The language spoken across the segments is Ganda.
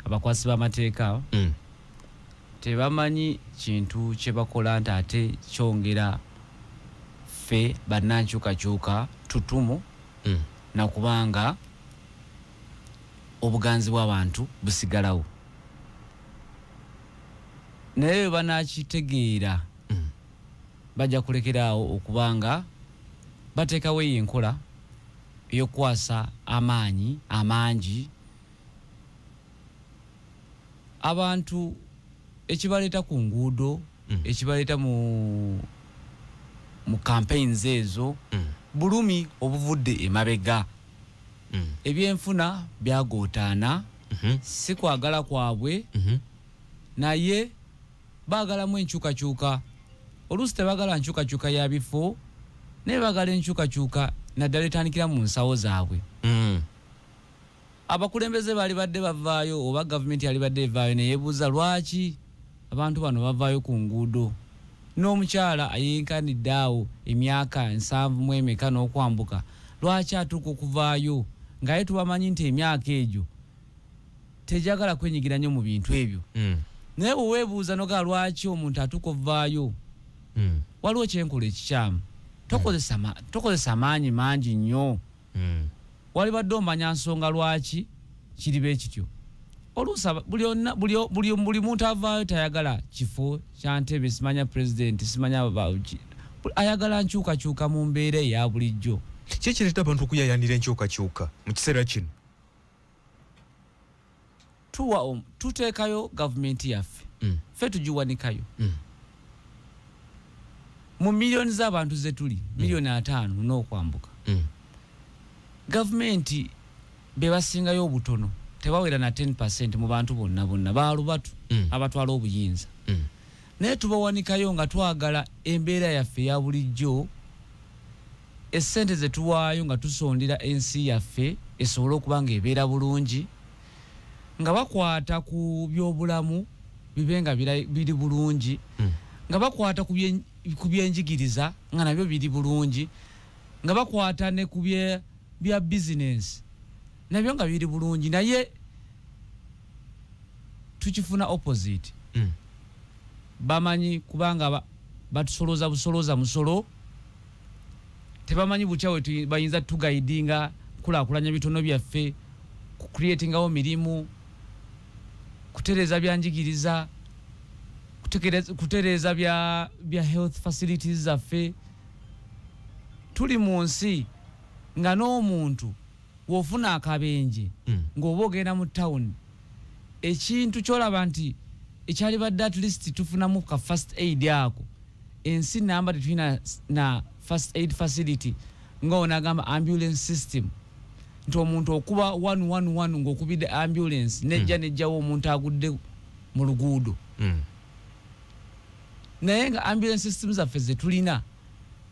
abakwasi b'amateeka tebamanyi kintu kye bakola nti ate kyongera ffe bannankyukakyuka tutumu na kubanga obuganzi bw'abantu busigalawo naye banakitegeera bajja kulekeraawo okubanga bateekawo enkola eyokukwasa amaanyi amangi abantu ekibaleeta ku nguudo ekibaleeta mu campaigns ezo bulumi obuvudde emabega ebyenfuna byagootaana si kwagala kwabwe naye baagalamu enkyukakyuka oluusi tebagala nkyukakyuka ya bifo naye bagala enkyukakyuka naddala etandikira mu nsawo zaabwe abakulembeze baali badde bavaayo oba gavumenti yali badde evaayo neyeebuuza lwaki abantu bano bavaayo ku nguudo n'omukyala ayenkanidde awo emyaka 7 mu emeka n'okwambuka lwaki atuuka okuvaayo ngaye tubamanyi nti emyaka egyo tejagala kwenyigira nnyo mu bintu ebyo naye bweweebuuza noga lwaki omuntu atuuka ovaayo waliwo kyenkola ekikyamu tokozesa amaanyi mangi nnyo wali badde omanya nsonga lwaki kiri bwe kityo oluusi buli muntu avaayo tayagala kifo kya ntebe simanya pulezidenti simanya ayagala nkyukakyuka mu mbeera eya bulijjo kikireeta abantu okuyayanira enkyukakyuka mu kiseera kino tuteekayo gavumenti yaffe ffe tugiwanikayo mu miliyoni z'abantu ze tuli miliyoni 5 n'okwambuka gavumenti be basingayo obutono tebawera na 10% mu bantu bonna baalubatu abatwala obuyinza naye tubawanikayo nga twagala embeera yaffe ya bulijjo essente ze tuwaayo nga tusondera ensi yaffe esobole okuba nga ebeera bulungi nga bakwata ku byobulamu bibe nga biri bulungi nga bakwata ku byenjigiriza nga nabyo biri bulungi nga bakwata ne ku bya business nabyo nga biri bulungi naye tukifuna opposite bamanyi kubanga batusoloza busoloza musolo tebamanyi butya wetu bayinza tugaidinga kulaakulanya bitono byaffe ku creatingawo mirimu kutereza byanjigiriza kutereza bya health facilities zaffe tuli mu nsi nga n'omuntu wofuna akabenje ng'oba ogenda mu town ekintu kyolaba nti ekyali badde at least tufunamu ka first aid ako ensi namba tetulina na first aid facility nga onagamba ambulance system nti omuntu okuba 111 ng'okubidde ambulance nejjawo omuntu agudde mu luguudo naye nga ambulance system zaffe ze tulina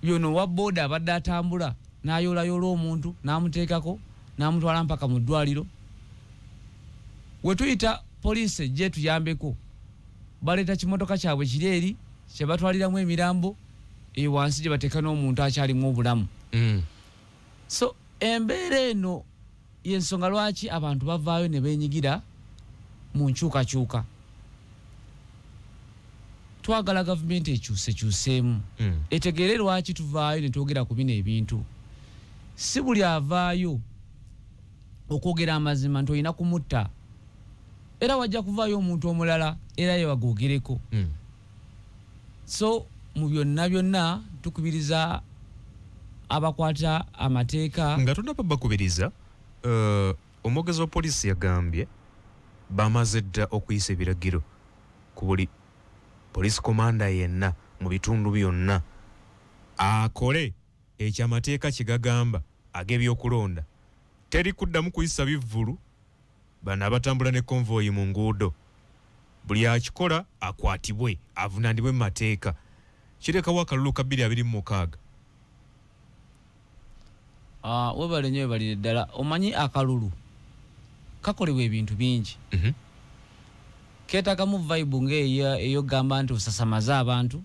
yono wa boda abadde atambula n'ayoolayoola omuntu n'amuteekako n'amutwala mpaka mu ddwaliro we tuyita poliisi ejje tuyambeko baleeta kimotoka kyabwe kiri eri kye batwaliramu emirambo wansi gye bateeka n'omuntu akyalimu obulamu so embeera eno y'ensonga lwaki abantu bavaayo ne beenyigira mu nkyukakyuka twagala gavumenti ekyusekyuseemu etegeere lwaki tuvaayo ne twogera ku bino ebintu si buli avaayo okwogera amazima nti olina kumutta era wajja kuvaayo omuntu omulala era yewagoogereko so mu byonna tukubiriza abakwata amateeka nga tonaba bakubiriza omwogezi wa poliisi yagambye bamaze dda okuyisa ebiragiro ku buli poliisi komanda yenna mu bitundu byonna akole ekyamateeka kigagamba ag'ebyokulonda teri kuddamu kuyisa bivvulu bano abatambula ne konvoyi mu nguudo buli akikola akwatibwe avunaanibwe mu mateeka kirekawo akalulu ka 226 webale nnyo webalire ddala omanyi akalulu kakolebwa ebintu bingi keetagamu vibe ng'eyogamba nti osasamaza abantu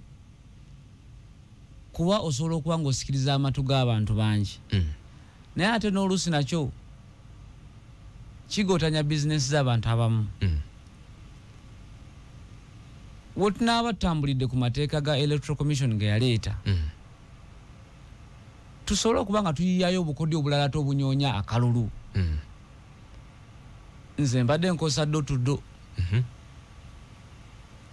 kuba osobola okuba ng'osikiriza amatu g'abantu bangi naye ate n'oluusi nakyo kigootanya bizinesi z'abantu abamu wotunaba tambulidde ku mateeka ga electoral commission ge yaleeta tusobola okuba nga tuyiyayo obukodyo obulala tobunyonya akalulu nze mbadde nkosa ddo tuddo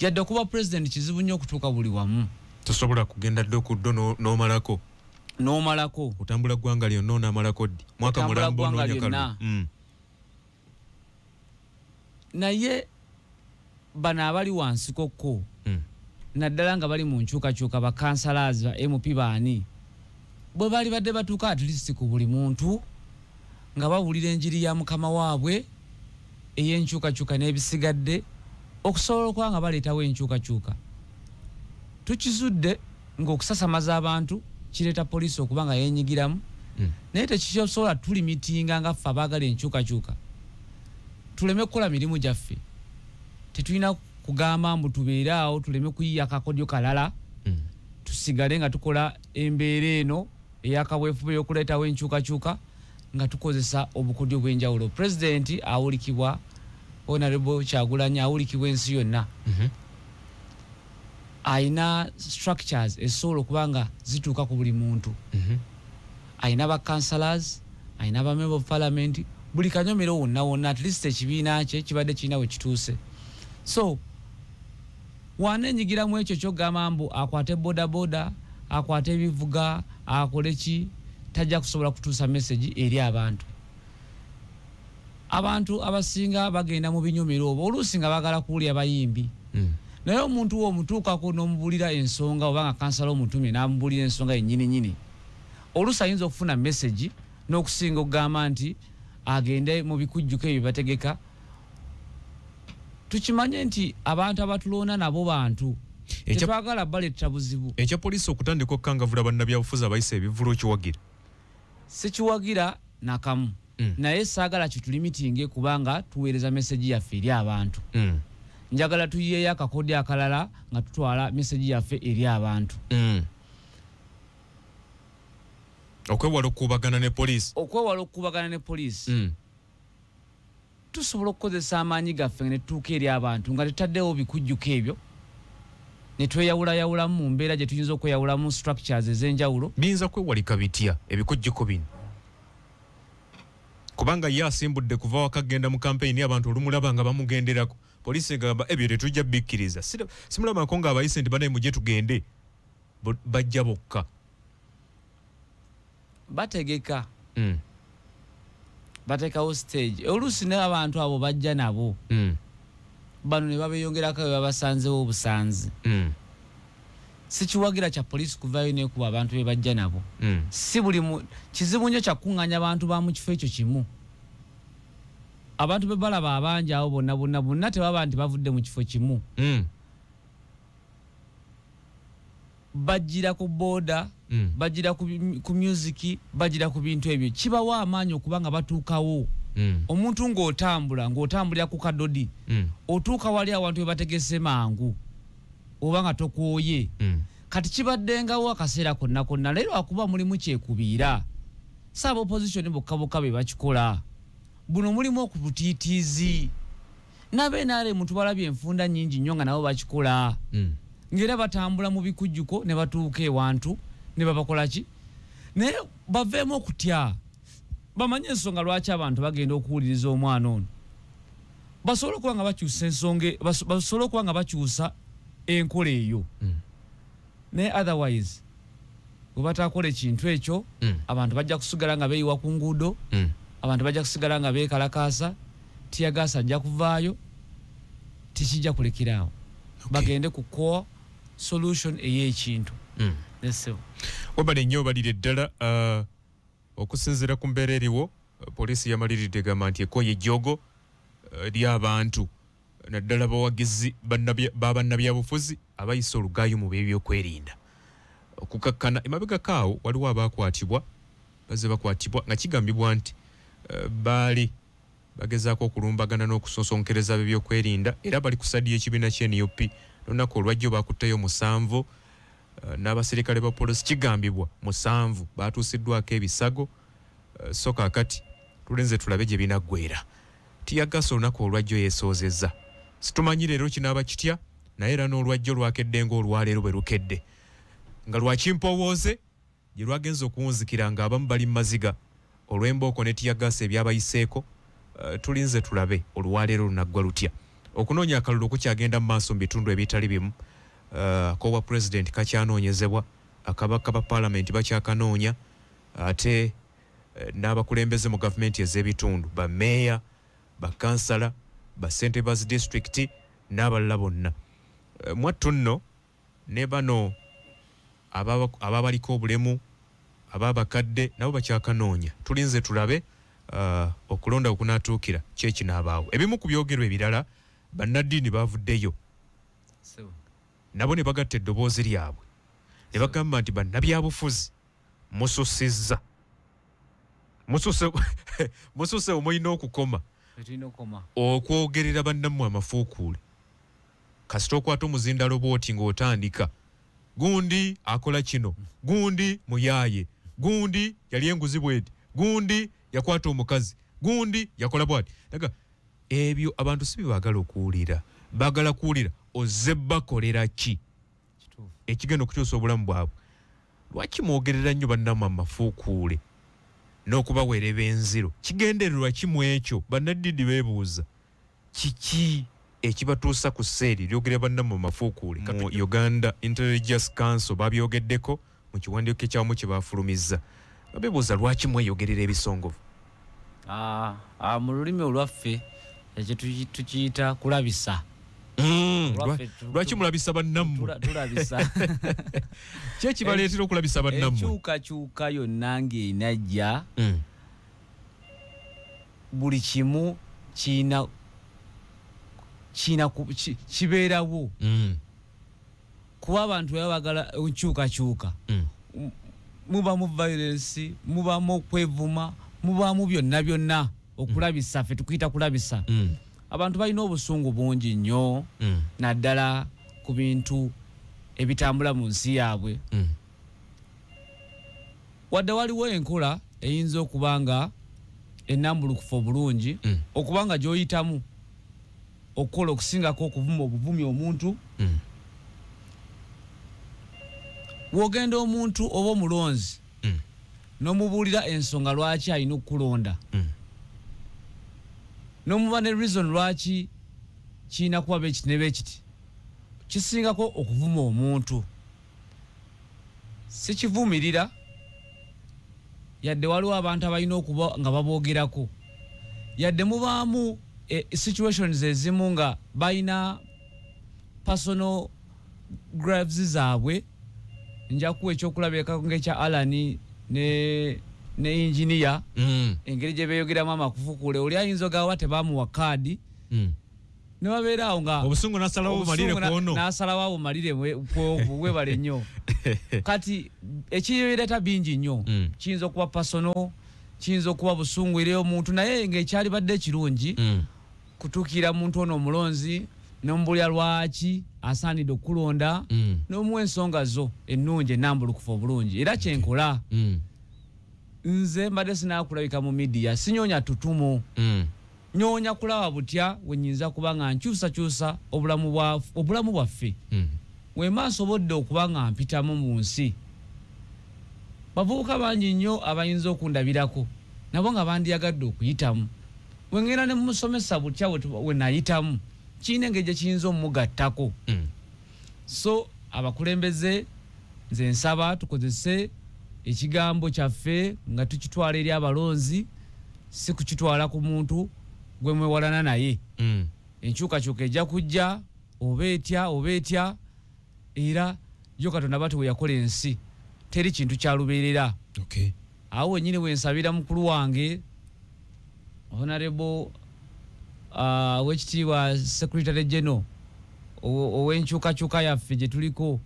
yadde okuba president kizibu nnyo okutuuka buli wamu tosobola kugenda ddo ku ddo n'omalako otambula ggwanga lyonna onaamalako ddi mwaka mulambo onoonya kalulu naye bano abali wansi kokko naddala nga bali mu nkyukakyuka bakansalazi ba MP baani bwe bali badde batuuka at least ku buli muntu nga bawulira enjiri ya mukama waabwe ey'enkyukakyuka n'ebisigadde okusobola okuba nga baleetawo enkyukakyuka tukizudde ng'okusasamaza abantu kireeta poliisi okuba nga yeenyigiramu naye tekisobola tulimitinga nga ffe abaagala enkyukakyuka tuleme kukola mirimu gyaffe tetulina kugamba mbu tubeere awo tuleme kuyiya akakodyo kalala tusigale nga tukola embeera eno eyakabwefuba ey'okuleetawo enkyukakyuka nga tukozesa obukodyo bw'enjawulo pulezidenti awulikibwa Honorable Kyagulanyi awulikibwa ensi yonna ayina structures esobola okuba nga zituuka ku buli muntu ayina ba councillors ayina ba member of parliament buli kanyomero wonna at least ekibiina kye kibadde kirina we kituuse so waneenyigiramu ekyo kyogamba mbu akwate bodaboda akwate ebivuga akole ki tajja kusobola kutuusa message eri abantu abasinga bagenda mu binyomero obwo oluusi nga bagala kuwulira bayimbi naye omuntu wo omutuukako n'omubulira ensonga oba nga kansala omutumye n'amubulira ensonga yennyini oluusi ayinza okufuna message n'okusinga okugamba nti agende mu bikujjuko ebyo bategeka tukimanye nti abantu abatulonda nabo bantu tebagala baleeta buzibu ekya poliisi okutandika okukangavula bannabyabufuzi abayisa ebivulo kiwagira sikiwagira nakamu naye saagala kitulimitinge kubanga tuweereza message yaffe eri abantu njagala tuyiyeyo akakodi akalala nga tutwala message yaffe eri abantu okwewala okukubagana ne poliisi tusobola okukozesa amaanyi gaffe ne tutuuka eri abantu nga tutaddewo bikujjuko ebyo ne tweyawulayawulamu mu mbeera gye tuyinza okweyawulamu structures ez'enjawulo biyinza kwewalika bitya ebikujjuko bino kubanga ye asimbudde kuva wakagenda mu kampeyini abantu olumulaba nga bamugenderako poliisi egamba ebyo tetujja bikkiriza simulabako nga abayise nti banaye mujje tugende bajja bokka bategeka bateekawo stage oluusi n'abantu abo bajja nabo bano ne babeyongerako bwe babasanzewo obusanzi sikiwagira kya poliisi kuvaayo nekuba abantu be bajja nabo si buli kizibu nnyo kyakuŋŋanya abantu ba mu kifo ekyo kimu abantu be balaba abangi awo bonna tebaba nti bavudde mu kifo kimu bajjira ku booda bajjira ku music bajjira ku bintu ebyo kibawa amaanyi okuba nga batuukawo omuntu ng'otambulira ku kadodi otuuka wali abantu be bategese mangu oba nga tokooye kati kibaddengawo akaseera konna leero akuba mulimu kyekubiira saaba opposition bokka be bakikola buno mulimu okubutiitiizi nabenaale muntu balabye enfunda nnyingi nnyo nga nabo bakikola ng'era batambula mu bikujjuko ne batuuka ewantu ne babakola ki naye baveemu okutya bamanye ensonga lwaki abantu bagenda okuwuliriza omwana ono basobole okuba nga bakyusa basobole okuba nga bakyusa enkola eyo naye otherwise bwe batakola ekintu ekyo abantu bajja kusigala nga beeyiwa ku nguudo abantu bajja kusigala nga beekalakaasa tiyagaasa ajja kuvaayo tikijja kulekerawo bagende ku core solution ey'ekintu wabale nnyo obalire ddala okusinziira ku mbeera eriwo poliisi yamaliridde egamba nti ekoye ejjogo ly'abantu naddala bawagizi b'abannabyabufuzi abayisa olugaayo mu by'ebyokwerinda okukakkana emabegakaawo waliwo abaakwatibwa bazze bakwatibwa nga kigambibwa nti baali bagezaako okulumbagana n'okusonsonkereza by'ebyokwerinda era bali ku sadi y'ekibiina ky'NUP n'olunaku olwajjo baakuttayo 7 n'abaserikale ba polisi kigambibwa 7 baatuusiddwako ebisago so kaakati tulenze tulabe gye binaggwera tiyagasa olunaku olwajjo yeesoozezza situmanyi leero kinaaba kitya naye era n'olwajjo lwakedde ng'olwaleero bwe lukedde nga lwakimpowooze gye lwagenza okuwunzikira ng'abamu bali maziga olw'embooko ne tiyagasa ebyabayiseeko tulinze tulabe olwaleero lunaggwa lutya okunoonya akalulu kukyagenda mu maaso mu bitundu ebitali bimu ak'obwa pulezidenti kakyanoonyezebwa akabaka ba paalamenti bakyakanoonya ate n'abakulembeze mu gavumenti ez'ebitundu bameeya bakansala basentebas disitulikiti n'abalala bonna mwattu nno ne bano ababaliko obulemu ababakadde nabo bakyakanoonya tulinze tulabe okulonda okunaatuukira kyekinaabaawo ebimu ku byogerwa ebirala bannaddiini baavuddeyo nabo ne bagatta eddoboozi lyabwe ne bagamba nti bannabyabufuzi mususizza mususe omulina okukoma okwogerera bannammwe amafuukuule kasita okwata omuzindalo bwoti ng'otandika gundi akola kino gundi muyaaye gundi yali enguzi bweti gundi yakwata omukazi gundi yakola bwati naga ebyo abantu si bibagala okuwulira bagala kuwulira ozze bakolera ki ekigenda okukyusa obulamu bwabwe lwaki mwogerera nnyo bannammwe amafuukuule n'okubaweereba enziro kigendererwa kimu ekyo bannaddiini beebuuza kiki ekibatuusa ku sseeri lyogera bannammwe amafuukuule mu Uganda Intelligence Council babyogeddeko mu kiwandiiko kyamu kye baafulumizza babeebuuza lwaki mweyogerera ebisongovu mu lulimi olwaffe ekyo tukiyita kulabisa lwaki mulabisa bannammwe tulabisa kyekibaleetera okulabisa bannammwe enkyukakyuka yonna ng'enajja buli kimu kibeerawo kuba abantu baba bagala enkyukakyuka mubamu violence mubamu okwevuma mubamu byonna okulabisa ffe tukuyita kulabisa abantu balina obusungu bungi nnyo naddala ku bintu ebitambula mu nsi yaabwe wadde waliwo enkola eyinza okuba nga ennambulukufu obulungi okuba nga gy'oyitamu okukola okusingako okuvuma obuvumi omuntu wogenda omuntu oba omulonzi n'omubuulira ensonga lwaki alina okukulonda n'omuba ne reason lwaki kirina kuba beekiti kiti kisingako okuvuma omuntu sikivumirira yadde waliwo abantu abalina okuba nga baboogerako yadde mubaamu situations ezimu nga balina personal graves zaabwe njakuwa ekyokulabirako ng'ekya Alani ne engineer engeri gye beeyogeramu amakufukuule oli ayinza ogawa tebamuwa kaadi ne babeera awo nga obusungu n'asalawo bumalire kwono n'asalawo bumalire webale nnyo kati ekireeta bingi nnyo kiyinza okuba personal kiyinza okuba busungu eri omuntu naye ng'ekyali badde ekirungi kutuukira muntu ono omulonzi n'omubulya lwaki asaanidde okukulonda n'omuwa ensonga zo ennungi ennambulukufu obulungi era kyenkola nze mbadde sinaakulabika mu midiya sinyoonya tutumu nyoonya kulaba butya wenyinza kuba nga nkyusakyusa obulamu bwaffe wemaaso obodde okuba nga mpitamu mu nsi bavubuka bangi nnyo abayinza okundabirako nabo nga bandiyagadde okuyitamu wengenda ne mumusomesa butya we nayitamu kiina engeri gye kiyinza omumugattako so abakulembeze nze nsaba tukozese ekigambo kyaffe nga tukitwala eri abalonzi si kukitwala ku muntu gwe mwewalana naye enkyukakyuka ejja kujja oba etya era yo Katonda bati we yakola ensi teri kintu kyalubeerera awo wenyini wensabira mukulu wange Honorable wekitiibwa Secretary General ow'enkyukakyuka yaffe gye tuliko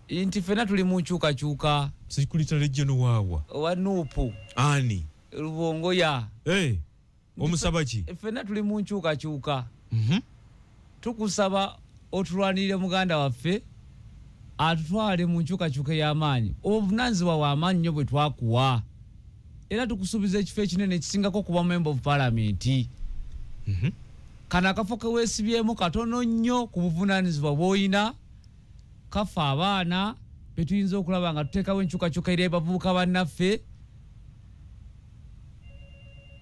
nti ffenna tuli mu nkyukakyuka Secretary General waawa owa Nuupu ani Lubongoya omusaba ki ffenna tuli mu nkyukakyuka tukusaba otulwanirire muganda waffe atutwale mu nkyukakyuka ey'amaanyi obuvunaanyizibwa bw'amaanyi nnyo bwe twakuwa era tukusuubiza ekifo ekinene ekisingako okuba member of parliament kana akafo keweesibyemu katono nnyo ku buvunaanyizibwa bw'olina kafa abaana betuyinza okulaba nga tuteekawo enkyukakyuka eri abavubuka bannaffe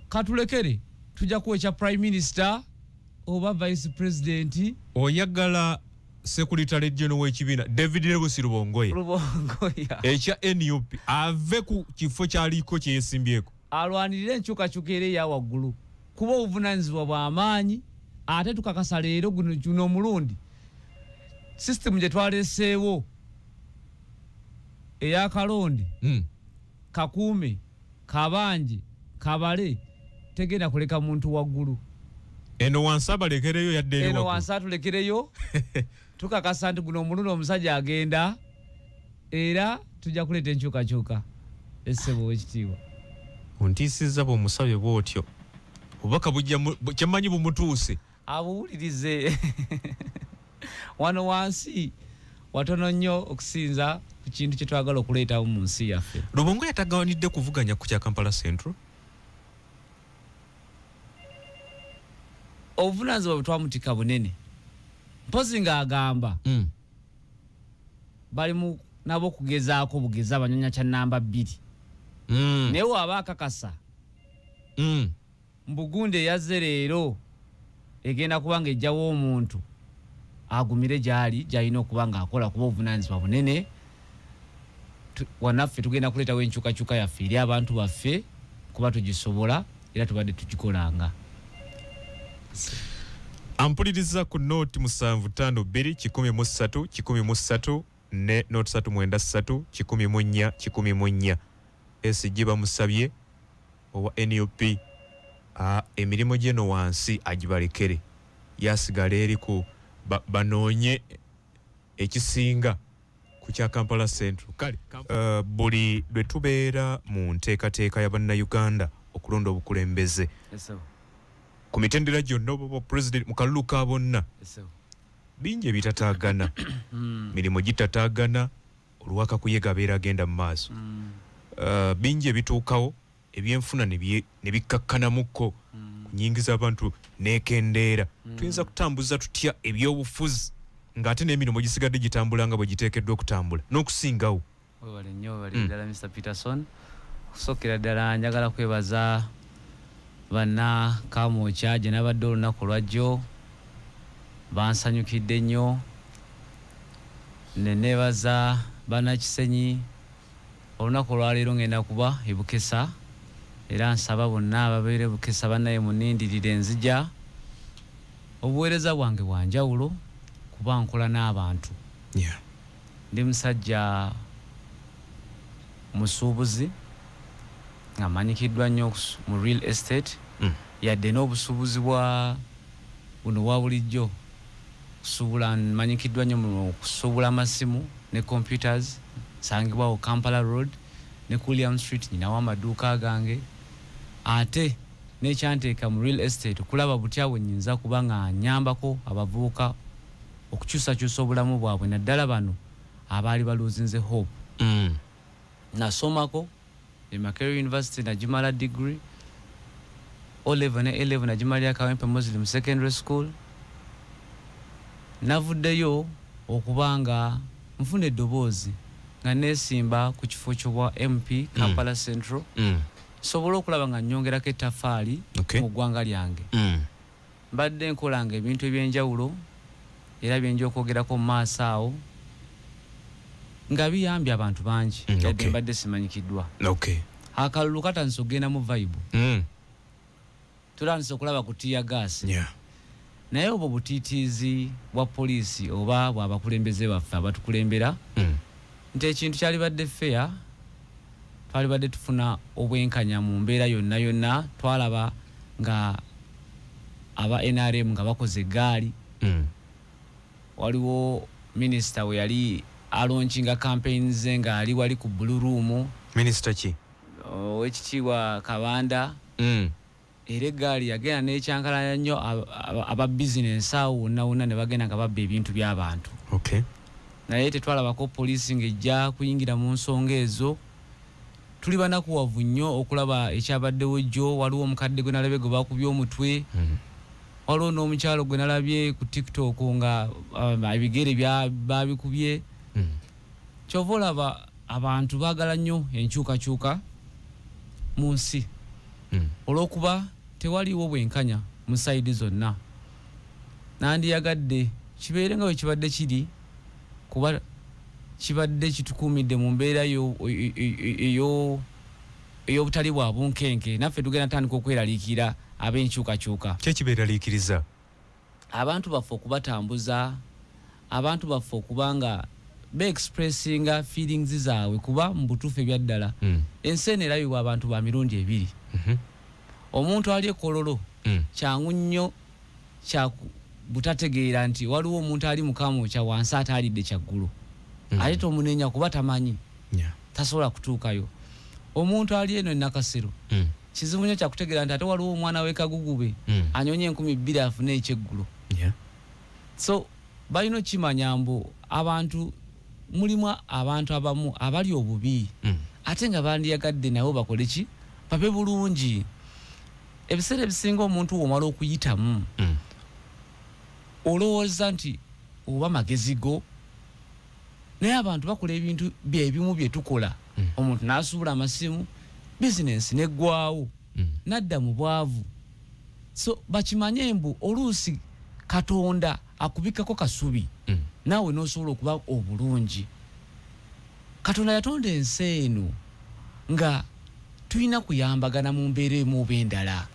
katulekere tujja kuwekya prime minister oba vice president oyagala Secretary General w'ekibiina David Lebusi Rubongoya ekya NUP ave ku kifo kyaliko kye yeesimbyeko alwanirira enkyukakyuka eri eya waggulu kuba obuvunaanyizibwa bw'amaanyi ate tukakasa leero guno omulundi system gye twaleeseewo eya Kalondi Kakuume Kabanje Kabale tegenda kuleka muntu waggulu eno wansi abalekereyo yadde eri eno wansi atulekereyo tukakasa nti guno omulundi omusajja agenda era tujja kuleeta enkyukakyuka essebo w'ekitiibwa ontiisizza bw'omusabye bw'otyo obubaka bujja kyemanyi bumutuuse abuwulirize wano wansi watono nnyo okusinza ku kintu kye twagala okuleetawo mu nsi yaffe. Rubongo yatagawanidde kuvuganya ku kya Kampala Central obuvunaanyizibwa bwe twamutika bunene mpozi ng'agamba bali mu nabo okugezaako bugezi abanyonya kya namba 2 naye waba akakasa mbugunde eyazze leero egenda kuba nga ejjawo omuntu agumire gyali gyalina okuba ng'akola kuba obuvunaanyizibwa bunene wannaffe tugenda kuleetawo enkyukakyuka yaffe eri abantu baffe kuba tugisobola era tubadde tugikolanga. Ampuliriza ku nooti 7552 ne nooti 393 SG bamusabye owa NUP emirimu gyeno wansi agibalekere yasigala eri ku banoonye ekisinga ku kya Kampala Central. Kale buli lwe tubeera mu nteekateeka ya bannayuganda okulonda obukulembeze ku mitendera gyonna oba president mu kalulu ka bonna bingi ebitataagana mirimu gitataagana olwaka kuyega abeera agenda mu maaso bingi ebituukawo ebyenfuna ne bikkakkanamuko ku nnyingiza abantu neekendeera tuyinza kutambuza tutya ebyobufuzi ng'ate n'emirimu gisigadde gitambula nga bwe giteekeddwa okutambula n'okusingawo. Webale nnyo webale ddala Mr. Peterson. Okusookera ddala njagala kwebaza banna Kamwokya gye nabadde olunaku lwajjo bansanyukidde nnyo ne neebaza bannakisenyi olunaku olwaleero ngenda kuba e Bukesa era nsaba bonna ababeera e Bukesa bannaye munindirire nzija obuweereza bwange bwa njawulo kuba nkola n'abantu ndi musajja musuubuzi nga manyikiddwa nnyo mu real estate yadde n'obusuubuzi bwa buno bwa bulijjo kusuubula manyikiddwa nnyo mu kusuubula amasimu ne computers sangibwawo Kampala Road ne William Street nyinawo amaduuka gange ate n'ekyanteeka mu real estate kulaba butya bwe nnyinza kuba nga nyambako abavubuka okukyusakyusa obulamu bwabwe naddala bano abaali baluuzinze hope. Nasomako e Makerere University najimala degree O-level ne A-level najimalira Kawempe Muslim Secondary School. Navuddeyo okubanga nfuna eddoboozi nga neesimba ku kifo ky'obwa MP Kampala Central sobola okulaba nga nnyongerako ettaffaali mu ggwanga lyange. Mbadde nkolanga ebintu ebyenjawulo era byenja okwogerako mu maaso awo nga biyambye abantu bangi yadde mbadde simanyikiddwa. Akalulu katandise okugenda mu vibe tulandise okulaba ku tiya gaasi naye obwo butiitiizi bwa poliisi oba bw'abakulembeze baffe abatukulembera nti ekintu kyali badde fair twali badde tufuna obwenkanya mu mbeera yonna yonna twalaba nga aba NRM nga bakoze eggaali waliwo minisita we yali alaunchinga campaigns ze nga ali wali ku Blue Room. Minisita ki? Owekitiibwa Kabanda era eggaali yagenda n'ekyankalanya nnyo aba bizinensi awo wonna wonna ne bagenda nga babba ebintu by'abantu. Naye tetwalabako poliisi ng'ejja kuyingira mu nsonga ezo. Tuli banakuwavu nnyo okulaba ekyabaddewo jjo waliwo omukadde gwe nalabe gwe baakubye omutwe waliwo n'omukyalo gwe nalabye ku TikTok nga ebigere babikubye. Kyova olaba abantu baagala nnyo enkyukakyuka mu nsi olw'okuba tewaliwo bwenkanya mu sayidi zonna. Nandiyagadde kibeere nga bwe kibadde kiri kuba kibadde kitukuumidde mu mbeera ey'obutali bwa bunkenke. Naffe tugenda tandika okweraliikira ab'enkyukakyuka. Kye kibeeraliikiriza? Abantu baffe okubatambuza, abantu baffe okuba nga be-expressinga feelings zaabwe kuba mu butuufu ebyaddala. Ensi eno erabibwa abantu ba mirundi ebiri. Omuntu ali ekololo kyangu nnyo butategeera nti waliwo omuntu ali mukamu kya wansi ate alidde kyaggulu. Ate omunenya kuba tamanyi tasobola kutuukayo. Omuntu ali eno Nakasero kizibu nnyo kyakutegeera nti ate waliwo omwana w'ekagugube anyonye 2,000 afune ekyeggulo. So balina okimanya mbu abantu mulimu abantu abamu abali obubi ate nga bandiyagadde nabo bakole ki babe bulungi. Ebiseera ebisinga omuntu womala okuyitamu olowooza nti oba magezi go, naye abantu bakola ebintu byebimu bye tukola. Omuntu n'asuubula amasimu, bizinensi neggwawo, nadda mu bwavu. So bakimanye mbu oluusi Katonda akubikako kasubi naawe n'osobola okuba obulungi. Katonda yatonda ensi eno nga tulina kuyambagana mu mbeera emu oba endala.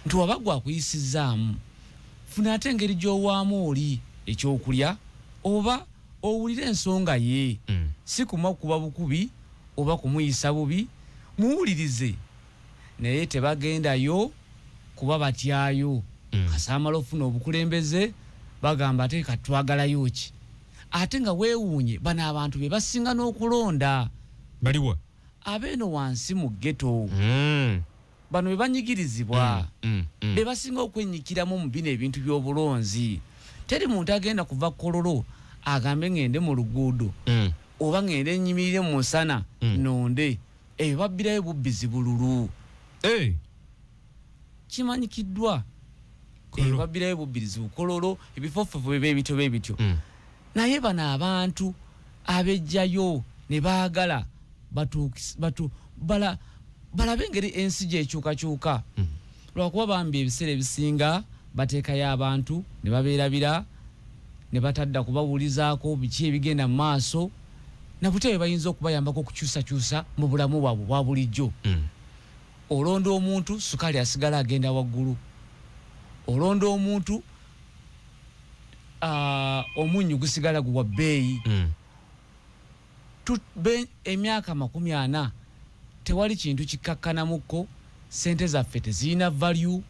Nti waba gwe akuyisizaamu funa ate engeri gy'owaamu oli ekyokulya oba owulire ensonga ye. Si kuma kuba bukubi oba kumuyisa bubi, muwulirize. Naye tebagendayo kuba batyayo. Kasamala ofuna obukulembeze bagamba ate katwagalayo ki. Ate nga weewuunye bano abantu be basinga n'okulonda. Baliwa? Abeeno wansi mu ghetto. Bano be banyigirizibwa. Be basinga okwennyikiramu mu bino ebintu by'obulonzi. Teri muntu agenda kuva kololo agambe ngende mu luguudo oba ngende nyimirire mu musana nonde. Ebyo babbirayo bubbizi bululu. Kimanyikiddwa. Ebyo babbirayo bubbizi bukololo ebifofofo bebe ebityo. Naye bano abantu abejjayo ne baagala balabe engeri ensi gy'ekyukakyuka. Lwakuba bambi ebiseera ebisinga bateekayo abantu ne babeerabira ne batadda kubawulizaako biki ebigenda mu maaso nabutebe bayinza okubayambako okukyusakyusa mu bulamu bwabwe bwa bulijjo. Olonda omuntu sukaali asigala agenda waggulu. Olonda omuntu omunnyu gusigala guwa bbeeyi. Emyaka 40 tewali kintu kikakkanamukko. Sente zaffe tezirina value.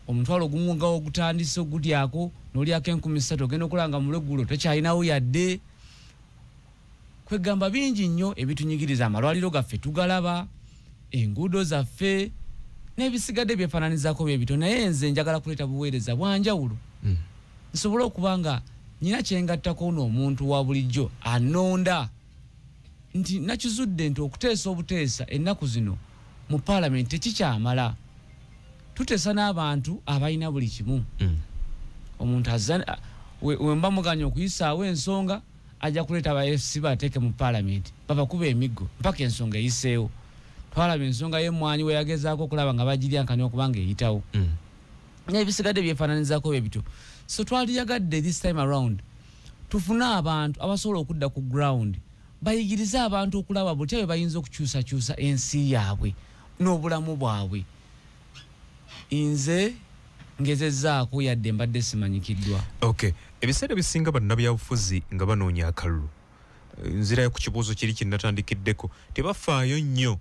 Omutwalo gumu nga ogutandise ogudyako n'olyako 3,000 ogenda okulanga mu lweggulo tokyalinawo yadde. Kwegamba bingi nnyo ebitunyigiriza. Amalwaliro gaffe tugalaba, enguudo zaffe n'ebisigadde byefaananizaako bye bito. Naye nze njagala kuleeta buweereza bwanjawulo. Nsobola okuba nga nnyina kyengattako n'omuntu wa bulijjo anonda nti nakizudde nti okuteesa obuteesa ennaku zino mu paalamenti tekikyamala. Tuteesa n'abantu abalina buli kimu. Omuntu wemba muganya okuyisaawo ensonga ajja kuleeta aba FCC bateeke mu paalamenti babakuba emiggo mpaka ensonga eyiseewo. Twalaba ensonga y'emmwanyi we yagezaako okulaba nga bagiryankanya okubanga eyitawo. N'ebisigadde byefaananizaako bye bityo. So twaliyagadde this time around tufune abantu abasobola okudda ku ground bayigirize abantu okulaba butya bwe bayinza okukyusakyusa ensi yaabwe n'obulamu bwabwe. Nze ngezezzaako yadde mbadde simanyikiddwa. Okay. Ebiseera bisinga bannabyabufuzi nga banoonya akalulu. Nzirayo ku kibuuzo kiri kinnatandikiddeko. Tebafaayo nnyo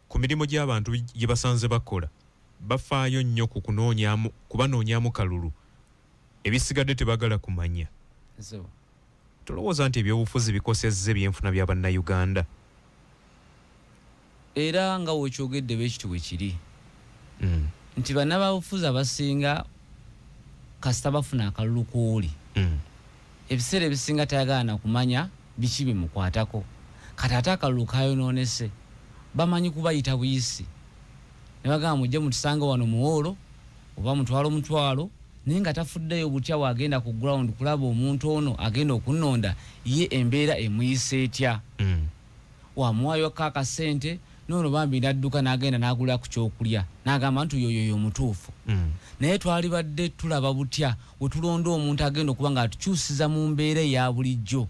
ku mirimu gy'abantu gye basanze bakola. Bafaayo nnyo ku kubanoonyaamu kalulu. Ebisigadde tebagala kumanya. Tulowooza nti ebyobufuzi bikosezza ebyenfuna bya bannayuganda. Era nga wekyogedde bwekiti bwe kiri. Nti bannababufuzi abasinga kasita bafuna akalulu kooli. Ebiseera ebisinga tayagala na kumanya biki bimukwatako. Kati ate akalulu kayonoonese bamanyi kubayita buyisi. Ne bagamba mujje mutusanga wano muwoolo oba mutwalo naye nga tafuddeyo butya wagenda ku ground kulaba omuntu ono agenda okunonda ye embeera emuyisa etya. Wamuwayo akasente nono bambi nadduka n'agenda n'agula ku kyokulya n'agamba nti yoyo mutuufu. Naye twali badde tulaba butya we tulonda omuntu agenda okuba nga atukyusiza mu mbeera eya bulijjo.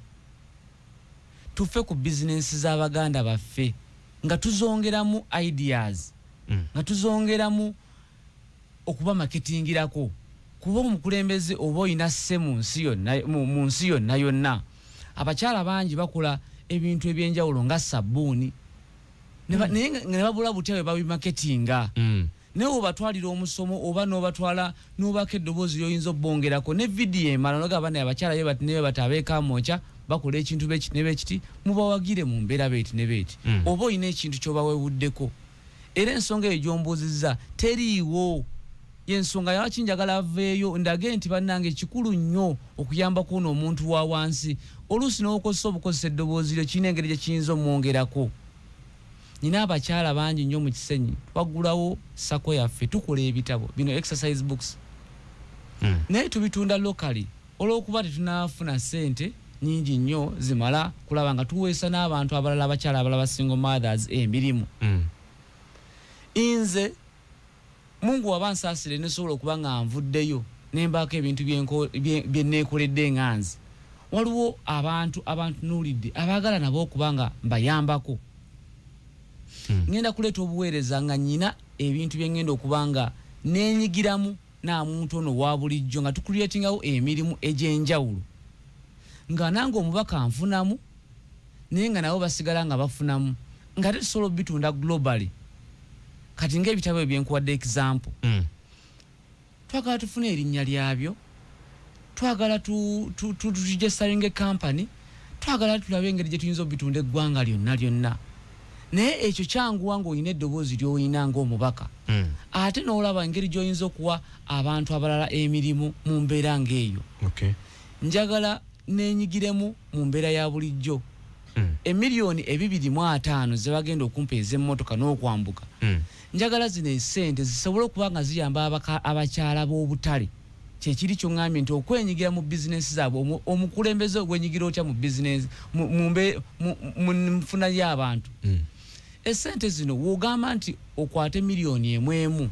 Tufe ku bizinensi z'Abaganda baffe nga tuzongeramu ideas, nga tuzongeramu okuba marketingirako, kuba omukulembeze oba oyina sse mu nsi yonna yonna. Abakyala bangi bakola ebintu ebyenjawulo nga sabbuuni naye ne babula butya bwe babimaketinga. Naye obatwalira omusomo oba n'obatwala n'obaka eddoboozi ly'oyinza obbongerako ne vidiyo emala nogamba naye abakyala ne bati abeekamooca bakola ekintu beekiti ne beekiti mubawagire mu mbeera beeti ne beeti. Oba olina ekintu ky'obawewuddeko. Era ensonga eyo gy'ombuuzizza teriiwo. Yensonga lwaki njagala aveeyo ndage nti bannange kikulu nnyo okuyambako n'omuntu wa wansi. Oluusi n'okozesa obukozesa eddoboozi lyo kirina engeri gye kiyinza omwongerako. Nina abakyala bangi nnyo mu Kisenyi twagulawo sako yaffe tukola ebitabo bino exercise books. Naye tubitunda locally olw'okuba tetunaafuna ssente nyingi nnyo zimala kulaba nga tuweesa n'abantu abalala abakyala abalala single mothers emirimu. Inze Mungu wabansaasire nesobola okuba nga nvuddeyo nembaako ebintu bye neekoledde nganzi. Waliwo abantu nuulidde abaagala nabo okuba nga mbayambako. Ngenda kuleeta obuweereza nga nyina ebintu bye ngenda okuba nga neenyigiramu n'amuntu ono wa bulijjo nga tukuleetingawo emirimu egy'enjawulo. Nga nange omubaka nfunamu naye nga nabo basigala nga bafunamu nga tetusobola bitunda globally. Kati ng'ebitabo ebyenkuwadde example. Twagala tufune erinnya lyabyo, twagala turegisteringe company, twagala tulabe engeri gye tuyinza obitunda eggwanga lyonna. Naye ekyo kyanguwa ng'olina eddoboozi ly'olina ng'omubaka. Ate n'olaba engeri gy'oyinza okuwa abantu abalala emirimu mu mbeera ng'eyo. Njagala neenyigiremu mu mbeera ya bulijjo. Emiliyoni 250 ze bagenda okumpeeza emmotoka n'okwambuka. Njagala zino essente zisobole okuba nga ziyamba abakyala b'obutale. Kyekiri ky'oŋŋambye nti okwenyigira mu bizinensi zaabwe omukulembeze ogwenyigira otya mu bizinensi mu nfuna y'abantu. Essente zino w'ogamba nti okwate miliyoni emu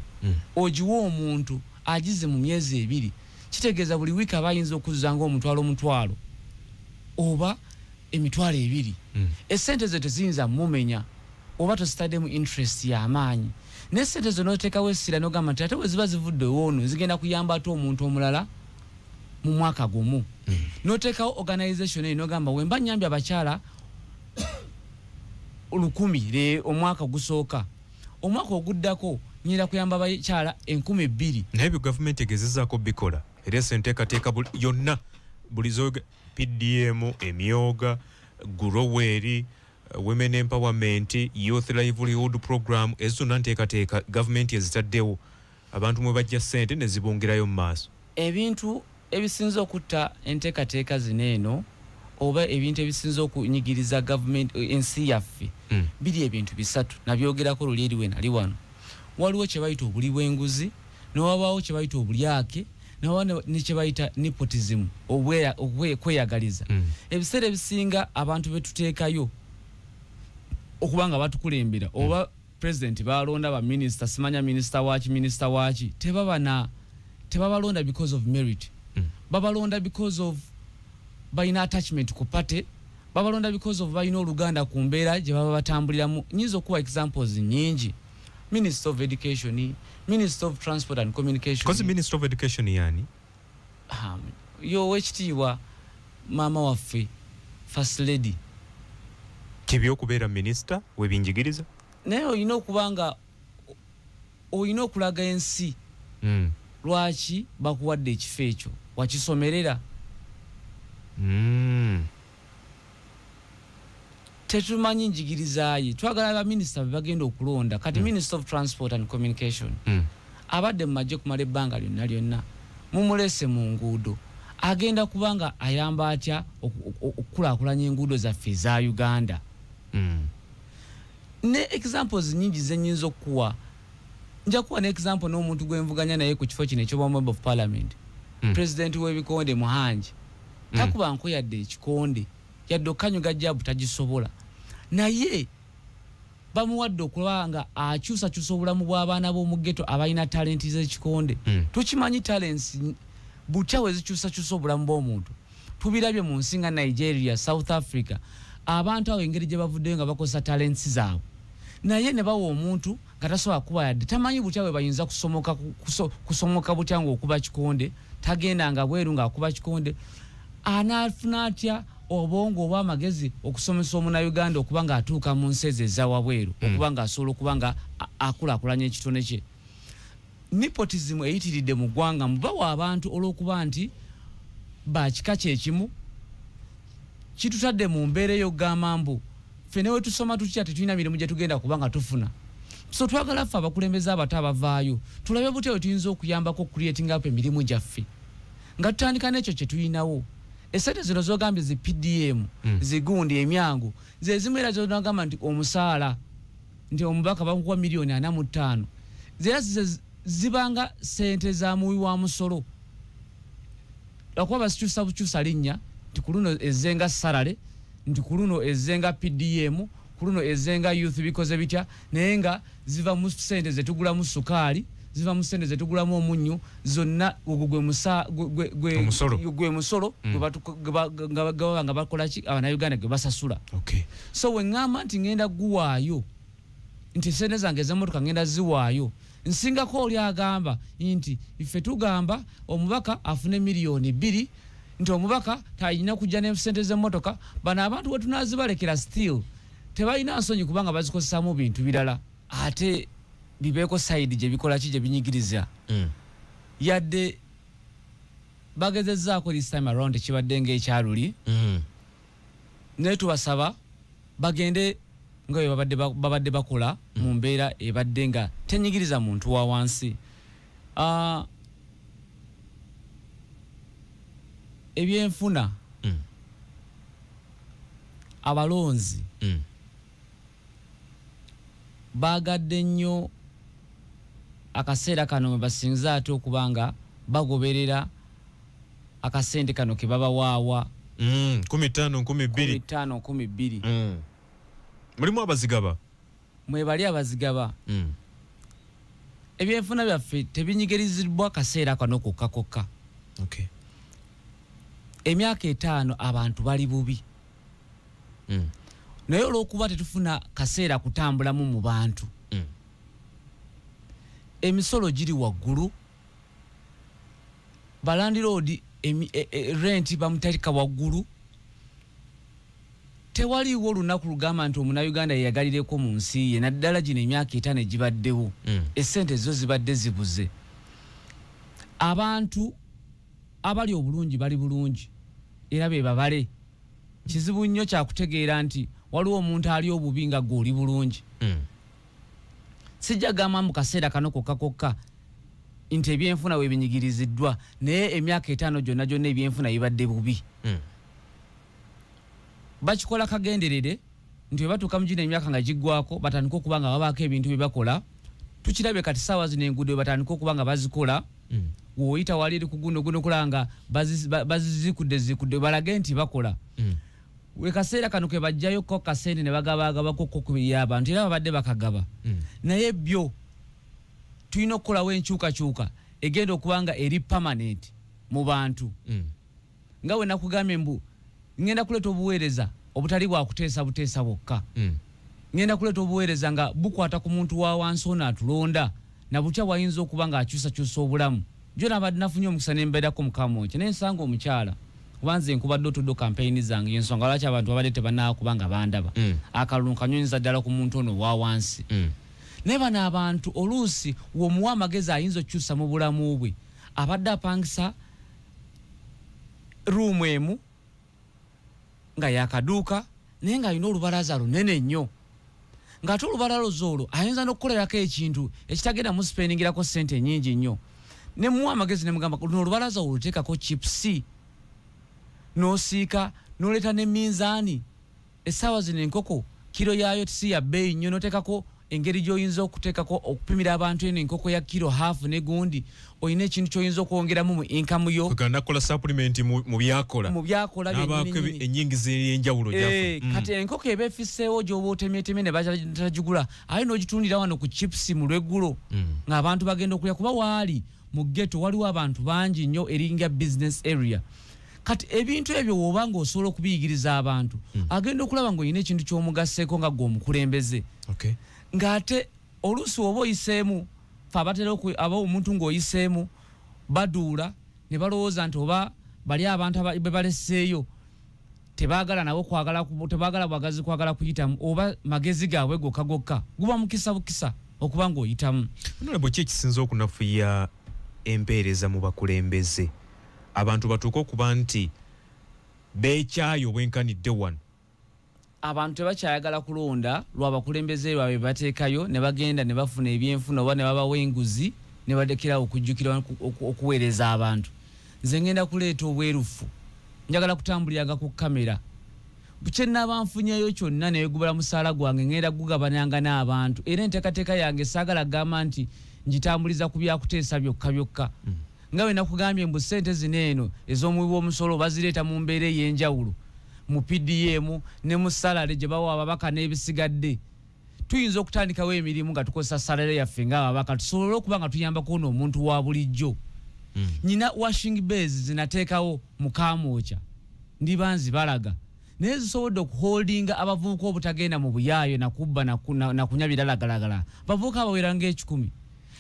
ogiwa omuntu agize mu myezi 2 kitegeeza buli wiiki aba ayinza okuzza ng'omutwalo oba emitwalo 2. Essente zo teziyinza mumenya oba tositaddemu interest y'amaanyi. N'essente zo n'oteekawo essira n'ogamba nti ate bwe ziba zivudde woono zigenda kuyamba ate omuntu omulala mu mwaka gumu. N'oteekawo organization eyo n'ogamba we mba nnyambye abakyala 1,000 omwaka gusooka, omwaka oguddako nyinza kuyamba abakyala 2,000. Naye ebyo gavumenti egezezaako bikola era enteekateeka yonna buli zoga PDM, emyoga, Groweri, Women Empowerment, Youth Livelihood Program, ezo zonna nteekateeka gavumenti ezitaddewo abantu mwe bajja ssente ne zibongerayo mu maaso. Ebintu ebisinza okutta enteekateeka zino eno oba ebintu ebisinza okunyigiriza gavumenti ensi yaffe biri ebintu bisatu nabyogerako luli eriwe nali wano. Waliwo kye bayita obuli bw'enguzi, n'wabaawo kye bayita obulyake, n'wabaawo ne kye bayita nepotism okweyagaliza. Ebiseera ebisinga abantu betuteekayo okuba nga batukulembera oba president balonda ba minister simanya minister waaki tebabalonda because of merit. Babalonda because of bayina attachment ku party, babalonda because of bayina oluganda ku mbeera gye baba batambuliramu. Nyinza okuwa examples nyingi. Minister of Education, Minister of Transport and Communication. Because Minister of Education yani? Yo wekitiibwa mama waffe First Lady. Kibyo okubeera minister webinjigiriza? Naye olina okuba nga olina okulaga ensi lwaki bakuwadde ekifo ekyo wakisomerera. Tetumanyi njigirizaye. Twagala aba minister bagenda okulonda kati Minister of Transport and Communication abadde mumajje kumala ebbanga lyonna mumulese mu nguudo agenda kubanga ayamba atya okukulaakulanya enguudo zaffe za Uganda. Ne examples nyingi zenyinza okuwa. Nja kuwa ne example n'omuntu gwenvuganya naye ku kifo kino eky'obwa Member of Parliament. president w'ebikonde Muhanji takuba nko yadde ekikonde yadde okanyuga jabu tagisobola naye bamuwadde okulanga akyusa obulamu bw'abaana b'omu ghetto abalina talenti z'ekikonde tukimanyi talents butyawe zikyusa obulamu bw'omuntu tubirabye mu nsi nga Nigeria, South Africa abantu awo engeri gye bavuddeyo nga bakozesa talents zaabwe naye ne bawa omuntu nga tasobola kuba yadde tamanyi butyawe bayinza kusomoka butya ng'okuba kikonde tagenda nga bweru ng'akuba kikonde anaafuna atya obongo oba amagezi okusomesa Omunnayuganda okuba nga atuuka mu nsi ez'ezawa bweru okuba nga asobola okuba nga akulaakulanya ekitone kye. Nepotism eyitiridde mu ggwanga mubawa abantu olw'okuba nti bakika kyekimu kitutadde mu mbeera ey'okugamba mbu ffene we tusoma tutya tetulina mirimu gye tugenda kuba nga tufuna. So twagala ffe abakulembeze abato abavaayo tulabe butya we tuyinza okuyambako creating up emirimu gyaffe nga tutandika n'ekyo kye tuyinawo. Esente zino zogambye zi PDM zigundi emyango ze zimu era zonagamba nti omusaala nti omubaka bamukuwa milioni 45 zera zibanga sente za muwi wa musolo lwakuba basikyusa bukyusa linnya nti ku luno ezenga salale nti ku luno ezenga PDM ku luno ezenga youth bikoze bitya naye nga ziva mu sente zetugulamu sukaali ziva mu sente zetugulamu omunyu zonna gwe musolo nga bakola ki Abanayuganda gwe basasula. So we ngamba nti ngenda guwaayo nti sente zange ez'emmotoka ngenda ziwaayo nsingako oli agamba nti ife tugamba omubaka afune milioni 2 nti omubaka tayina kujja ne sente z'emmotoka bano abantu we tunazibalekera still tebalina nsonyi kubanga bazikozesamu bintu birala ate bibeeko side gye bikola ki gye binyigiriza yadde bagezezzaako this time around ekibadde ng'ekyaluli naye tubasaba bagende nga babadde bakola mu mbeera ebadde nga tenyigiriza muntu wa wansi. Ebyenfuna abalonzi bagadde nnyo akaseera kano mwe basinza ate okubanga bagoberera akasente kano ke babawaawa 15,000 mulimu abazigaba mwebali abazigaba ebyenfuna byaffe tebinyigirizibbwa kaseera kano kokka emyaka 5 abantu bali bubi naye olw'okuba tetufuna kaseera kutambulamu mu bantu emisolo giri waggulu balandiroodi rent bamutalika waggulu tewaliwo olunaku lugamba nti Omunnayuganda yeyagalireko mu nsi ye naddala gino emyaka 5 egibaddewo essente zo zibadde zibuze. Abantu abali obulungi bali bulungi era be babale kizibu nnyo kyakutegeera nti waliwo omuntu ali obubi nga gwe oli bulungi sijja gamba mu kaseera kano kokka nti ebyenfuna we binyigiriziddwa naye emyaka 5 gyonna ebyenfuna bibadde bubi bakikola kagenderere nti we batuuka mu gino emyaka nga giggwako batandika okuba nga babaako ebintu bye bakola tukirabye kati saawa zino enguudo we batandika okuba nga bazikola woyita wali eri ku guno kulanga bazizikudde balage nti bakola we kaseera kano ke bajjayo ko kasente ne bagabagabako kubiri abantu era babadde bakagaba naye byo tulina okukolawo enkyukakyuka egenda okuba nga eri permanent mu bantu nga we nakugambye mbu ngenda kuleeta obuweereza obutali bwa kuteesa buteesa bwokka ngenda kuleeta obuweereza nga bukwata ku muntu wa wansi ono atulonda na butya wayinza okuba nga akyusakyusa obulamu jo nabadde nafunye omukisa nembeerako mukamonki naye nsanga omukyala kubanze nkubadde otudde campaign zange yensonga lwaki abantu babadde tebannaakuba nga bandaba akalulu kanyonyiza ddala ku muntu ono wa wansi naye bano abantu oluusi womuwa amagezi ayinza okukyusa mu bulamu bwe abadde apangisa ruumu emu nga yakaduuka naye ng'alina olubalaza lunene nnyo ng'ate olubalaza olwo ayinza n'okukolerako ekintu ekitagenda musipendingirako ssente nnyingi nnyo ne muwa amagezi ne mugamba luno olubalaza olwo luteekako chipusi n'osiika n'oleeta ne minzaani essaawa zino enkoko kiro yaayo si ya bbeeyi nnyo n'oteekako engeri gy'oyinza okuteekako okupimira abantu eno enkoko ya kilo haafu ne gundi oyina ekintu ky'oyinza okwongeramu mu income yo nakola supplement mu byakola n'abaako ennyingiza ey'enjawulo kati enkoko eba efisseewo gy'oba otemyetemye ne batagigula aye n'ogitundira wano ku chips mu lweggulo ng'abantu bagenda okulya kuba waali mu ghetto waliwo abantu bangi nnyo eringa business area kati ebintu ebyo woba ng'osobola okubiyigiriza abantu agenda okulaba ng'olina ekintu ky'omugasseeko nga gwe omukulembeze ng'ate oluusi oba oyiseemu fe abatera aba omuntu ng'oyiseemu baduula ne balowooza nti oba bali abantu be balesseeyo tebaagala nabo tebaagala bwagazi kwagala kuyitamu oba magezi gaabwe gokka guba mukisa bukisa okuba ng'oyitamu bwe ki ekisinza okunafuya empeereza mu bakulembeze abantu batuuka okuba nti beekyayo bwenkanidde wano abantu tebakyayagala kulonda lw'abakulembeze baabwe bateekayo ne bagenda ne bafuna ebyenfuna oba ne babawa enguzi ne badekerawo okujjukira okuweereza abantu nze ngenda kuleeta obwerufu njagala kutambuliranga ku kamera kye nnaaba nfunyeyo kyonna ne wegubala musaala gwange ngenda gugabanyanga n'abantu era enteekateeka yange saagala gamba nti ngitambuliza ku byakuteesa byokka nga bwe nakugambye mbu ssente zino eno ez'omuwi w'omusolo bazireeta mu mbeera ey'enjawulo mu PDM ne mu salary gye bawa ababaka n'ebisigadde tuyinza okutandikawo emirimu nga tukozesa salary yaffe ng'ababaka tusobole okuba nga tuyambako n'omuntu wa bulijjo nyina washing bays zinateekawo mu Kamwokya ndiba nzibalaga naye zisobodde okuholdinga abavubuka obutagenda mu buyaayo nakubba nakunya biralagalagala bavubuka abawera ng'ekikumi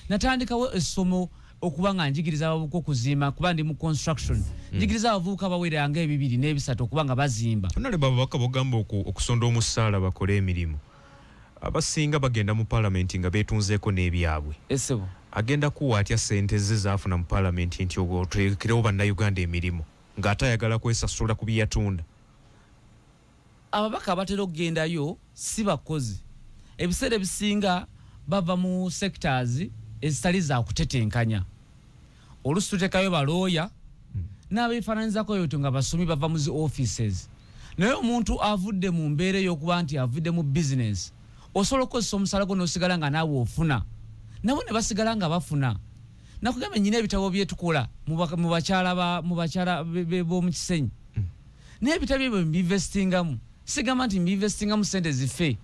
natandikawo essomo okuba nga njigiriza abavubuka okuzimba kuba ndi mu construction njigiriza abavubuka abawera ng'ebibiri n'ebisatu okuba nga bazimba nale babaka bogamba okusonda omusaala bakole emirimu abasinga bagenda mu parliament nga beetunzeeko n'ebyabwe esebo agenda kuwa atya ssente ze zaafuna mu parliament nti oteekerewo bannayuganda emirimu ng'atayagala kwesasula ku byeyatunda ababaka abatera okugendayo si bakozi ebiseera ebisinga bava mu sectors ezitali za kutetenkanya oluusi tuteekayo balooya n'abeefaananyizako yoto nga basomi bava mu zi offices naye omuntu avudde mu mbeera ey'okuba nti avudde mu business osobola okukozesa omusaala gwo n'osigala nga naawe ofuna nabo ne basigala nga bafuna nakugamba nyina ebitabo byetukola mu bakyala b'omu Kisenyi n'ebitabo ebyo mbinvestingamu sigamba nti mbinvestingamu ssente zife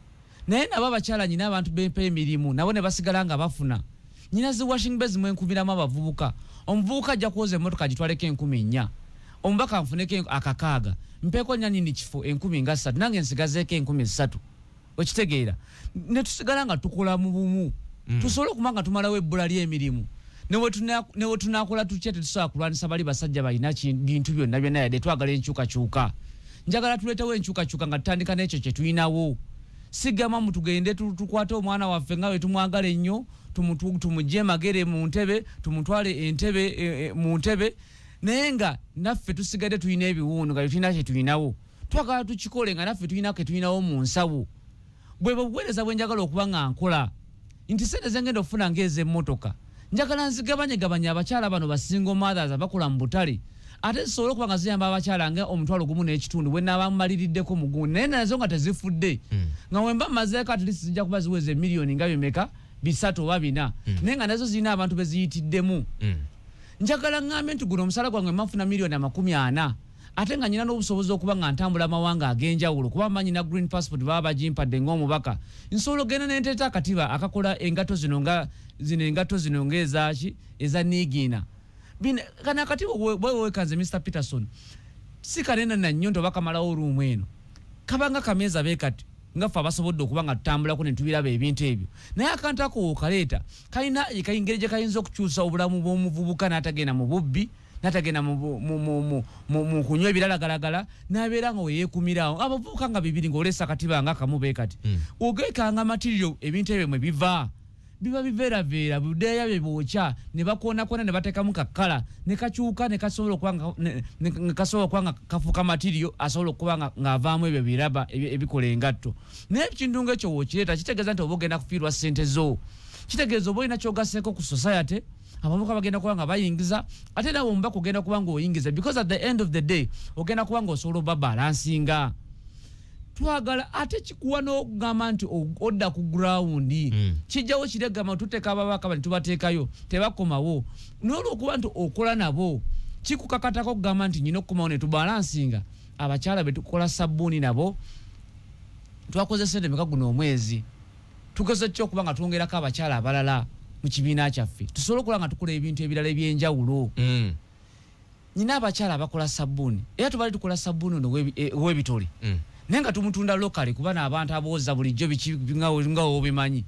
naye nabo abakyala nyina abantu bempa emirimu nabo ne basigala nga bafuna nyina zi washing bays mu enkubiramu abavubuka omuvubuka ajja kuwoza emmotoka agitwaleko 4,000 omubaka nfuneko akakaaga mpeeko nyanini kifo 13,000 nange nsigazeeko 3,000 okitegeera ne tusigala nga tukola mu bumu tusobole okuba nga tumalawo ebbula ly'emirimu ne we tunaakola tutya tetusobola kulwanisa bali basajja balina bintu byonna byonna yadde twagala enkyukakyuka njagala tuleetewo enkyukakyuka nga tutandika n'ekyo kye tulinawo sigama mutugende tukwate omwana waffe nga we tumwagala ennyo tumugye magere mu ntebe tumutwale entebe mu ntebe naye nga naffe tusigadde tulina ebiwundu nga tulina kye tulinawo twagala tukikole nga naffe tulina ke tulinawo mu nsawo bwe buweereza bwe njagala okuba nga nkola nti ssente zengenda okufuna ng'ez'emmotoka njagala nzigabanyegabanya abakyala bano basingo mothers abakola mu butale ate zisobole okuba nga ziyamba abakyala nga 1.5 bwe naaba mmaliriddeko mu gundi naye nazo nga tezifudde nga wemba mmazeeko at least zijja kuba ziweze miliyoni nga bimeka 3 oba 4 naye nga nazo zirina abantu beziyitiddemu njagala ngambe nti guno omusala gwange mafuna miliyoni 40 ate nga nyina n'obusobozi okuba nga ntambula amawanga ag'enjawulo kuba mmanyi na green passport baba bagimpadde ng'omubaka nsobola ogenda nenteeta akatiba akakola engato zino ng'ezaki eza nigiina kana akatiba bwewekanze Mr. Peterson si kanena na nnyo nti bakamalawo oluumu eno kabanga kameeza beekati nga ffe abasobodde okuba nga tutambulako ne tubiraba ebintu ebyo naye akantu ako okaleeta kalina engeri gye kayinza okukyusa obulamu bw'omuvubuka n'atagenda mu bubbi n'atagenda mu kunywa ebiralagalagala n'abeera nga weyeekumirawo abavubuka nga bibiri ng'oleesa akatiba nga kamu beekati ogeekanga material ebintu ebyo mwe biva biba biveeraveera budeeya bye bookya ne bakoonakona ne bateekamu kakkala ne kakyuka ne kasobola okuba nga kafuuka material asobola okuba ng'avaamu ebyo biraba ebikola engatto naye ekintu ng'ekyo wookireeta kitegeeza nti oba ogenda kufiirwa ssente zo kitegeeza oba olina kyogaseeko ku society abavubuka bagenda kuba nga bayingiza ate nawe omubaka ogenda kuba ng'oyingiza because at the end of the day ogenda kuba ng'osobola oba balansinga twagala ate kikuwa n'okugamba nti odda ku ground kijjawo kiregama tuteeka ababaka bali tubateekayo tebakomawo n'olwokuba nti okola nabo kikukakatako okugamba nti nyina okukomawo ne tubalansinga abakyala be tukola sabbuuni nabo twakoze sente meka guno omwezi tukoze kyo okuba nga twongerako abakyala abalala mu kibiina kyaffe tusobole okuba nga tukola ebintu ebirala ebyenjawulo nyina abakyala abakola sabbuuni era tubali tukola sabbuuni ono w'ebitole naye nga tumutunda lokale kuba n'abantu abooza bulijjo nga obimanyi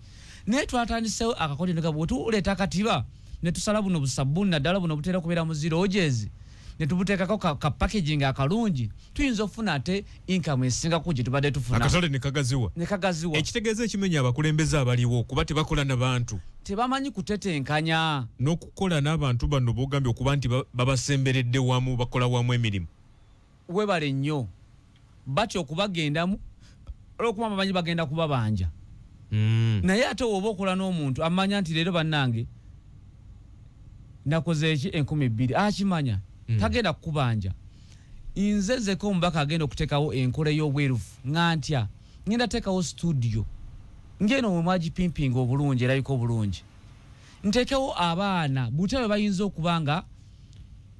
naye twatandisewo akakote nga bwetuleeta akatiba ne tusala buno busabbuuni naddala buno butera kubeera mu zero ojezi ne tubuteekako ka packaging akalungi tuyinza okufuna ate income esingako gye tubadde tufuna akatale ne kagaziwa ekitegeeza ekimenya abakulembeze abaliwo kuba tebakola n'abantu tebamanyi kutetenkanya n'okukola n'abantu bano bogambye okuba nti babasemberedde wamu bakola wamu emirimu webale nnyo batyo okubagendamu olwokuba bamanyi bagenda kubabanja naye ate woba okola n'omuntu amanya nti leero bannange nakoze eki 2,000 akimanya tagenda kukubanja nze zeko omubaka agenda okuteekawo enkola y'obwerufu nga ntya ngenda teekawo studio ngeno mwe mwagipimpinga obulungi erabika obulungi nteekewo abaana butebe bayinza okuba nga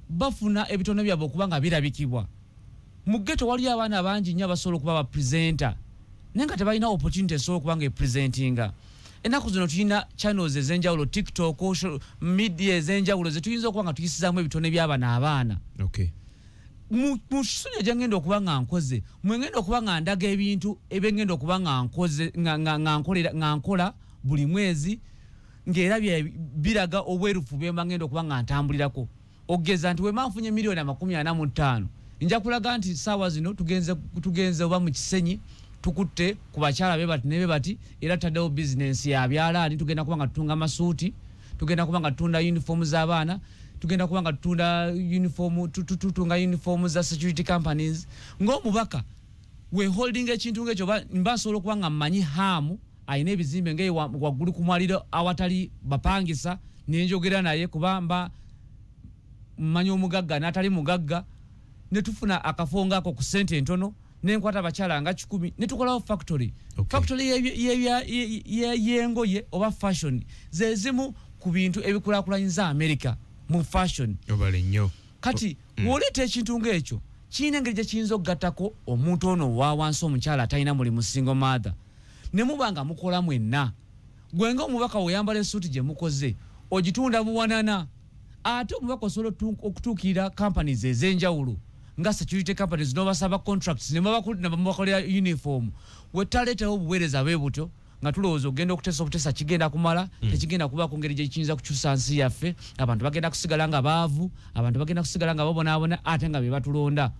bafuna ebitone byabwe okuba nga birabikibwa mu ghetto wali abaana bangi nnyo abasobola okuba bapresenta naye nga tebalina opportunity esobola okuba nga epresentinga ennaku zino tulina channels ez'enjawulo TikTok media ez'enjawulo zetuyinza okuba nga tuyisizaamu ebitone by'abana abaana mu kisunyo gyengenda okuba nga nkoze mwengenda okuba nga ndaga ebintu ebyengenda okuba nga nkoze nga nkola buli mwezi ng'era biraga obwerufu bemba ngenda okuba nga ntambulirako ogeza nti wema nfunye $45 nja kulaga nti saawa zino tugenze oba mu Kisenyi tukutte ku bakyala be bati nebe bati era taddewo business ya byalaani tugenda kuba nga tutunga masuuti tugenda kuba nga tutunda uniform z'abaana tugenda kuba nga tutunda tutunga uniform za security companies ng'omubaka we holding ekintu ng'ekyo mba nsobola okuba nga mmanyi haamu ayina ebizimbe ng'eyo waggulu ku mwaliro awatali bapangisa nenjogera naye kuba mba mmanyi omugagga n'atali mugagga ne tufuna akafo ng'ako ku ssente entono nenkwata abakyala nga 10 ne tukolawo factory y'engoye oba fashion ze zimu ku bintu ebikulaakulanyiza America mu fashion obale nnyo kati w'oleeta ekintu ng'ekyo kirina engeri gye kiyinza okugattako omuntu ono wa wansi omukyala atalina mulimu single mother ne muba nga mukola mwenna gwe ng'omubaka weeyambala essuuti gye mukoze ogitunda buwanana ate omubaka osobola okutuukirira companies ez'enjawulo nga security companies n'obasaba contracts ne babakolera uniform wetaleetawo obuweereza bwe butyo nga tulowooza ogenda okuteesa obutesa kigenda kumala tekigenda kuba ku ngeri gye kiyinza kukyusa nsi yaffe abantu bagenda kusigala nga baavu abantu bagenda kusigala nga babonaabona ate nga be batulonda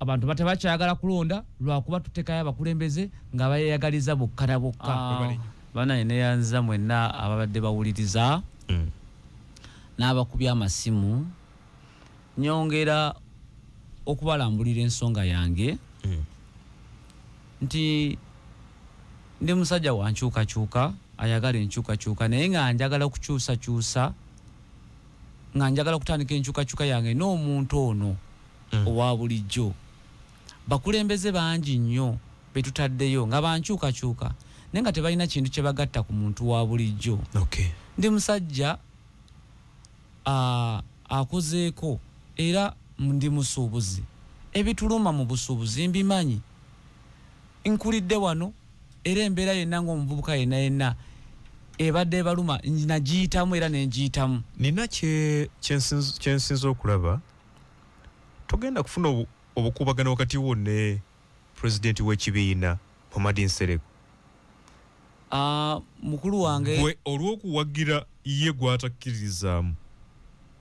abantu batebakyayagala kulonda lwakuba tuteekayo abakulembeze nga bayeyagaliza bokka na bokka banaye neyanza mwenna ababadde bawuliriza n'abakubya amasimu nyongera okubalambulira ensonga yange nti ndi musajja wankyukakyuka ayagala enkyukakyuka naye nga njagala kukyusakyusa nga njagala kutandika enkyukakyuka yange n'omuntu ono owa bulijjo bakulembeze bangi nnyo betutaddeyo nga bankyukakyuka naye nga tebalina kintu kye bagatta ku muntu wa bulijjo ndi musajja akozeeko era ndi musuubuzi ebituluma mu busuubuzi mbimanyi nkulidde wano era embeera yenna ng'omuvubuka yenna ebadde ebaluma nagiyitamu era nenjiyitamu nina kyensinza okulaba togenda kufuna obukuubagano wakati wo ne pulezidenti w'ekibiina Mohammed Nsereko mukulu wange gwe olw'okuwagira ye gw'atakkiririzaamu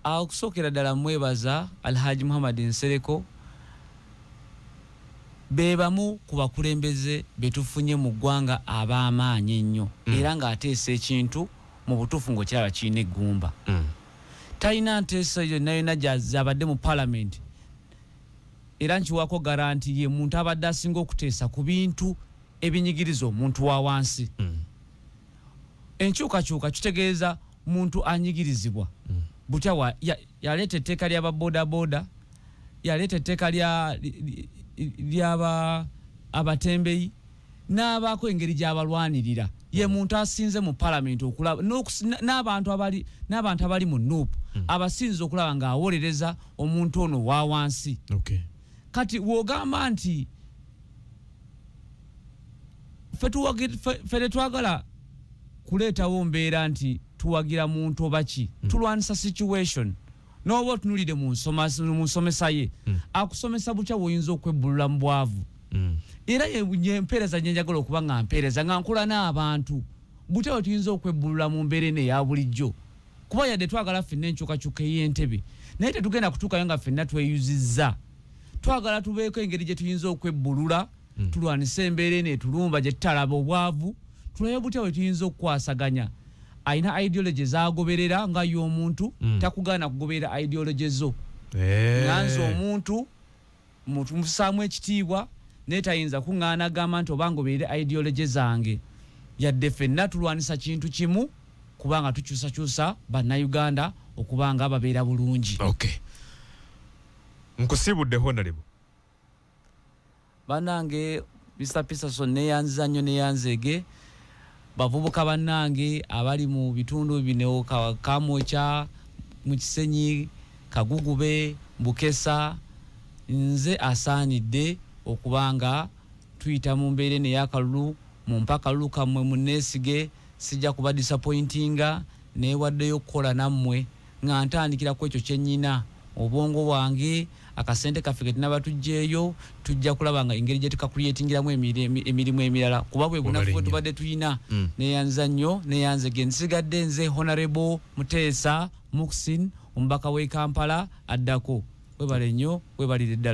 okusookera ddala mwebaza Alhaji Mohammed Nsereko bebamu ku bakulembeze betufunye mu ggwanga ab'amaanyi ennyo era ng'ateesa ekintu mu butuufu ng'okiraba kirina eggumba talina nteesa yonna yonna gy'abadde mu palamenti era nkiwaako garanti ye muntu abadde asinga okuteesa ku bintu ebinyigiriza omuntu wa wansi enkyukakyuka kitegeeza muntu anyigirizibwa butya yaleeta etteeka ly'ababodaboda yaleeta etteeka abatembeyi n'abaako engeri gy'abalwanirira ye muntu asinze mu parliament okulaba n'abantu abali mu NUP abasinze okulaba ng'awolereza omuntu ono wa wansi. Kati wogamba nti ffe twagala kuleetawo mbeera nti tuwagira muntu obaki tulwanisa situation n'oba otunulire mu nsomesa ye akusomesa bukya bw'oyinza okwebbulula mu bwavu. Era empeereza gye njagala okuba nga mpeereza nga nkola n'abantu butya bwe tuyinza okwebbulula mu mbeera eno eya bulijjo kuba yadde twagala ffenna enkyukakyuka ey'entebe naye tetugenda kutuukayo nga ffenna tweyuzizza. Twagala tubeeko engeri gye tuyinza okwebbulula tulwanisa embeera eno etulumba gye tutalaba obwavu tulabe butya bwe tuyinza okukwasaganya. Ayina ideology z'agoberera nga y'omuntu takugaana kugoberera ideology zo. Nganze omuntu musaamu ekitiibwa naye tayinza kuŋŋaana agamba nti oba ngoberere ideology zange. Yadde ffenna tulwanisa kintu kimu kubanga tukyusakyusa bannayuganda okuba nga babeera bulungi. Nkusiibudde Honorable. Bannange Mr. Peterson neyanziza nnyo neyanzege bavubuka bannange abali mu bitundu bino Kamwokya mu Kisenyi Kagugube Bukesa nze asaanidde okubanga tuyita mu mbeera eno ey'akalulu mu mpaka luka mmwe munneesige sijja kuba disappointinga neewaddeyo okukola nammwe nga ntandikira ku ekyo kyennyina obwongo bwange akasente kaffe ke tunaba tujjeeyo tujja kulaba nga engeri gye tukakuliyetingiramu emirimu emirala kuba bwe bunafu bwe tubadde tuyina. Neyanza nnyo neyanzege nsigadde nze Honorable Muteesa Muksin omubaka w'e Kampala addako. Webale nnyo webalire ddala.